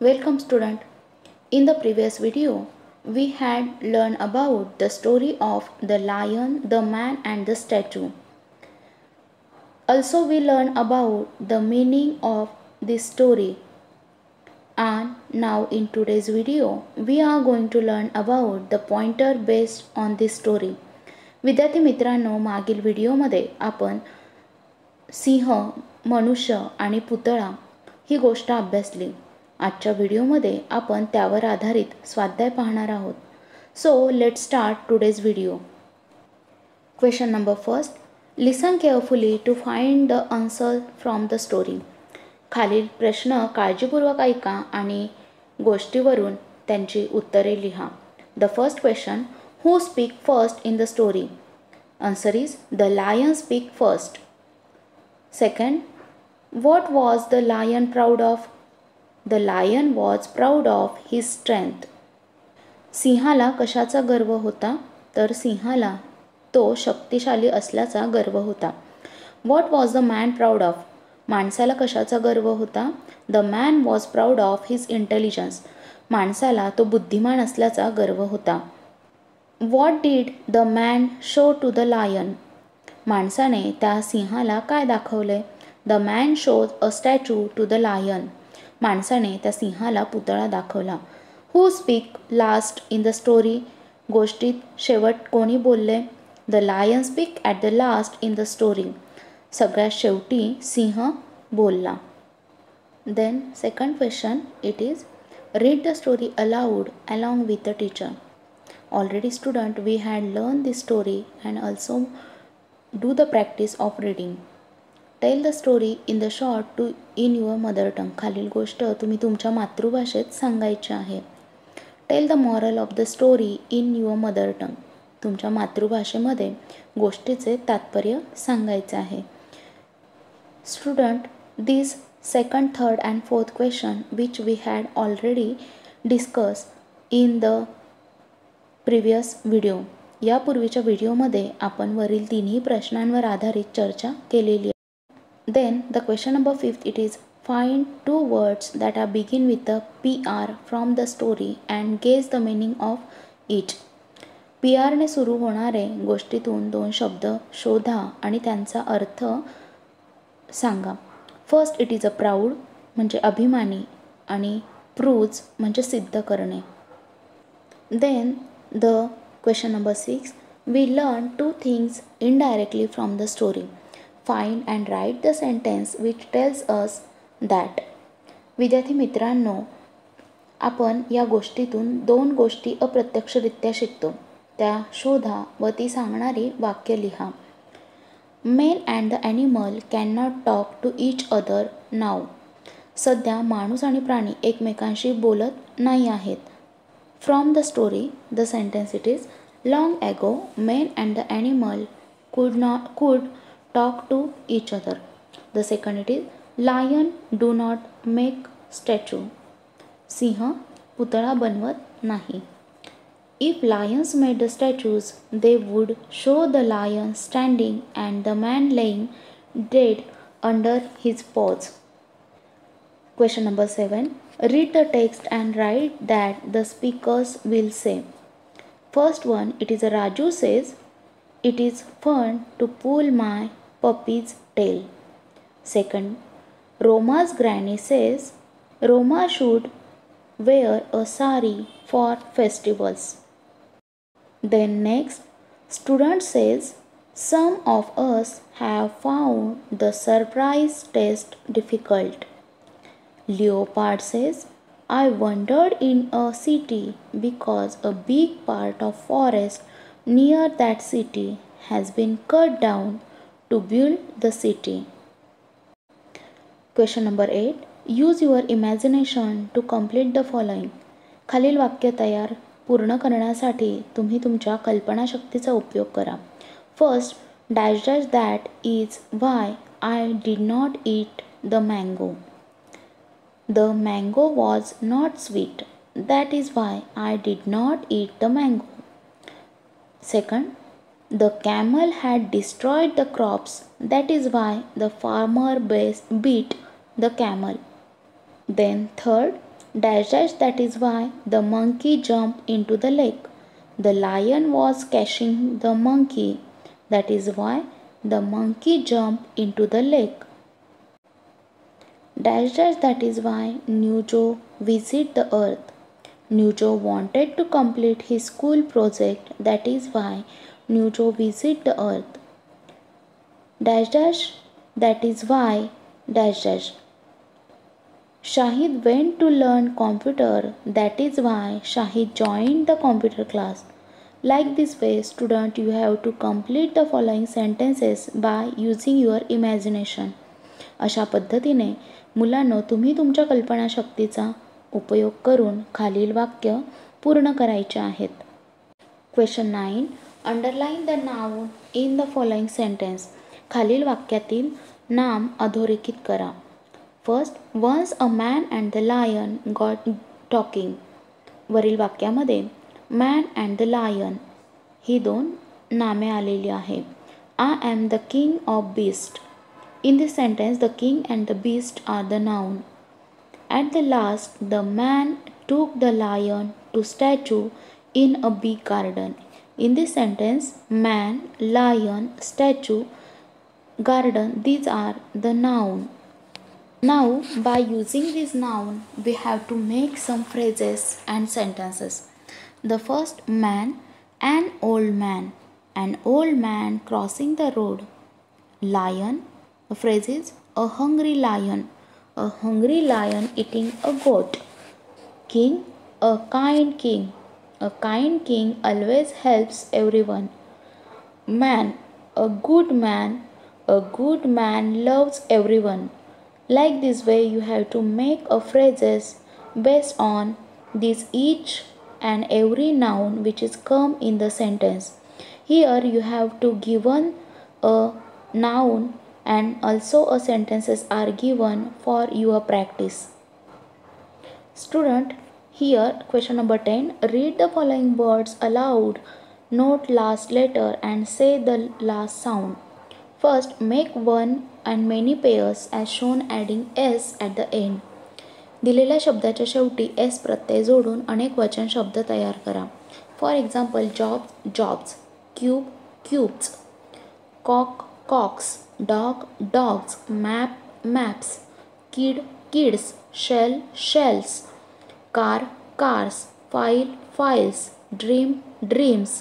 Welcome student. In the previous video, we had learned about the story of the lion, the man and the statue. Also we learned about the meaning of this story. And now in today's video, we are going to learn about the pointer based on this story. विद्यार्थी मित्रांनो, मागील व्हिडिओमध्ये आपण सिंह, मनुष्य आणि पुतळा ही गोष्ट अभ्यासली. आजच्या व्हिडिओमध्ये आपण त्यावर आधारित स्वाध्याय पाहणार आहोत. So let's start today's video. Question number first. Listen carefully to find the answer from the story. खालील प्रश्न काळजीपूर्वक ऐका आणि गोष्टीवरून त्यांची उत्तरे लिहा. The first question. Who speak first in the story? Answer is the lion speak first. Second. What was the lion proud of? The lion was proud of his strength. सिंहाला कशाचा गर्व होता? तर सिंहाला तो शक्तिशाली असल्याचा गर्व होता. What was the man proud of? माणसाला कशाचा गर्व होता? The man was proud of his intelligence. माणसाला तो बुद्धिमान असल्याचा गर्व होता. What did the man show to the lion? माणसाने त्या सिंहाला काय दाखवले? The man shows a statue to the lion. माणसाने त्या सिंहाला पुतळा दाखवला. Who speak last in the story? गोष्टीत शेवट कोणी बोलले? The lion speak at the last in the story. सगळ्यात शेवटी सिंह बोलला. Then second question it is, read the story aloud along with the teacher. Already student we had learned this story and also do the practice of reading. Tell the story in the short two in your mother tongue. खालील गोष्ट तुम्ही तुमच्या मातृभाषेत सांगायची आहे. Tell the moral of the story in your mother tongue. तुमच्या मातृभाषेमध्ये गोष्टीचे तात्पर्य सांगायचे आहे. Student, this second, third and fourth question which we had already discuss in the previous video. यापूर्वीच्या व्हिडिओमध्ये आपण वरील तिन्ही प्रश्नांवर आधारित चर्चा केलेली आहे. Then the question number 5 it is, find two words that are begin with the PR from the story and guess the meaning of each. PR ने सुरू होणारे गोष्टीतून दोन शब्द शोधा आणि त्यांचा अर्थ सांगा. First it is a proud म्हणजे अभिमानी आणि प्रूव्ज म्हणजे सिद्ध करणे. Then the question number 6 we learn two things indirectly from the story. Find and write the sentence which tells us that. विद्यार्थी मित्रांनो, आपण या गोष्टीतून दोन गोष्टी अप्रत्यक्षरित्या शिकतो. त्या शोधा व ती सांगणारी वाक्य लिहा. Men and the animal can not talk to each other नाव. सध्या माणूस आणि प्राणी एकमेकांशी बोलत नाही आहेत. From the story the sentence it is, long ago men and the animal could talk to each other. The second it is, lion do not make statue. सिंह पुतळा बनवत नाही. If lions made the statues, they would show the lion standing and the man laying dead under his paws. Question number 7. Read the text and write that the speakers will say. First one it is, Raju says, it is fun to pull my puppy's tail. Second, Roma's granny says Roma should wear a sari for festivals. Then next, student says some of us have found the surprise test difficult. Leopard says I wandered in a city because a big part of forest near that city has been cut down to build the city. Question number 8. Use your imagination to complete the following. खालील वाक्य तयार पूर्ण करण्यासाठी तुम्ही तुमच्या कल्पनाशक्तीचा उपयोग करा. First, dash dash that is why I did not eat the mango. The mango was not sweet. That is why I did not eat the mango. Second, the camel had destroyed the crops. That is why the farmer beat the camel. Then third, Dash dash, that is why the monkey jumped into the lake. The lion was catching the monkey. That is why the monkey jumped into the lake. Dash dash, that is why Nujo visited the earth. Nujo wanted to complete his school project. That is why Nujo visited the earth. Dash dash, that is why dash dash. Shahid went to learn computer. That is why Shahid joined the computer class. Like this way, student, you have to complete the following sentences by using your imagination. अशा पद्धतीने मुलांनो तुम्ही तुमच्या कल्पनाशक्तीचा उपयोग करून खालील वाक्य पूर्ण करायचे आहेत. Question 9. Underline the noun in the following sentence. खालील वाक्यातील नाम अधोरेखित करा. First, once a man and the lion got talking. वरील वाक्यामध्ये मॅन अँड द लायन ही दोन नामे आलेली आहे. I am the king of beast. In this sentence, the king and the beast are the noun. At the last, the man took the lion to statue in a big garden. In this sentence, man, lion, statue, garden, these are the noun. Now, by using this noun, we have to make some phrases and sentences. The first, man, an old man. An old man crossing the road. Lion. The phrase is a hungry lion. A hungry lion eating a goat. King, a kind king. A kind king always helps everyone. Man, a good man. A good man loves everyone. Like this way, you have to make a phrases based on this each and every noun which is come in the sentence. Here you have to given a noun and also a sentences are given for your practice. Student, here question number 10. Read the following words aloud. Note last letter and say the last sound. First, make one and many pairs as shown adding s at the end. दिलेल्या शब्दाच्या शेवटी s प्रत्यय जोडून अनेक वचन शब्द तयार करा. For example, job jobs, cube cubes, cock cocks, dog dogs, map maps, kid kids, shell shells, car cars, file files, dream dreams,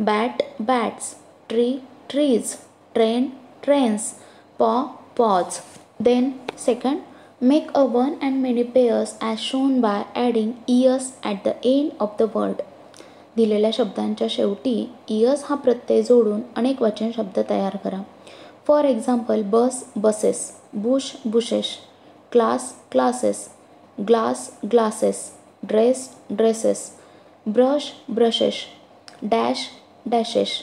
bat bats, tree trees, train trains, paw paws. Then second, make a one and many pairs as shown by adding es at the end of the word. दिलेल्या शब्दांच्या शेवटी इयस हा प्रत्यय जोडून अनेक वचन शब्द तयार करा. For example, bus buses, bush bushes, class classes, glass glasses, dress dresses, brush brushes, dash dashes,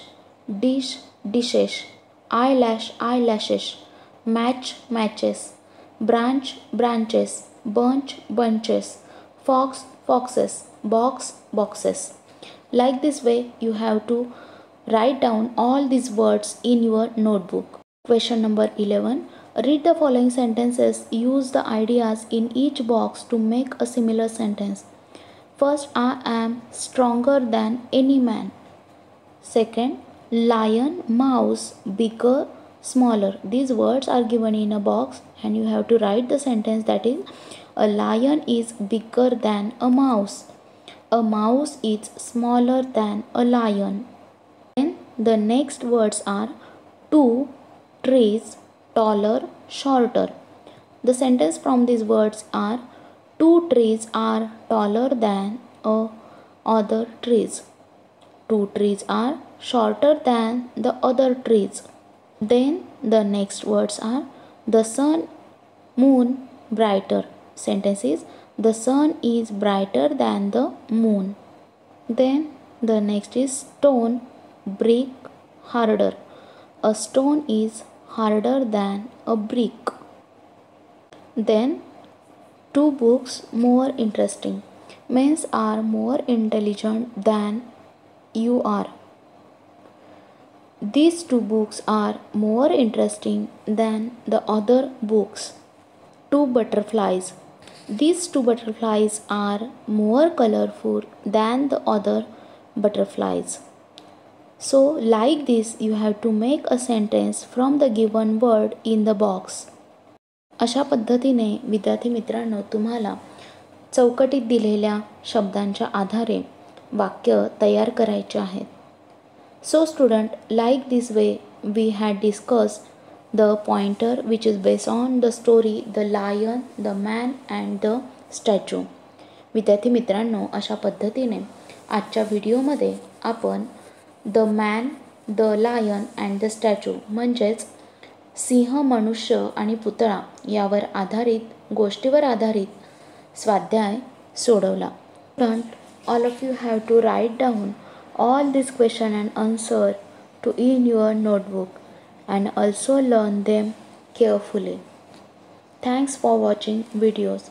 dish dishes, eyelash eyelashes, match matches, branch branches, bunch bunches, fox foxes, box boxes. Like this way, you have to write down all these words in your notebook. Question number 11. Read the following sentences. Use the ideas in each box to make a similar sentence. First, I am stronger than any man. Second, lion, mouse, bigger, smaller. These words are given in a box and you have to write the sentence that is, a lion is bigger than a mouse. A mouse is smaller than a lion. Then the next words are two trees, taller, shorter. The sentence from these words are, two trees are taller than other trees. Two trees are shorter than the other trees. Then the next words are, the sun, moon, brighter. Sentence is, the sun is brighter than the moon. Then the next is stone, brick, harder. A stone is harder than a brick. Then two books more interesting. Men are more intelligent than you are. These two books are more interesting than the other books. Two butterflies. These two butterflies are more colorful than the other butterflies. So, like this, you have to make a sentence from the given word in the box. अशा पद्धतीने विद्यार्थी मित्रांनो तुम्हाला चौकटीत दिलेल्या शब्दांच्या आधारे वाक्य तयार करायचे आहेत. So student, like this way we had discussed the pointer which is based on the story The Lion, the Man and the Statue. विद्यार्थी मित्रांनो अशा पद्धतीने आजच्या व्हिडिओमध्ये आपण the man, the lion and the statue म्हणजेच सिंह, मनुष्य आणि पुतळा यावर आधारित गोष्टीवर आधारित स्वाध्याय सोडवला. All of you have to write down all these question and answer to in your notebook and also learn them carefully. Thanks for watching videos.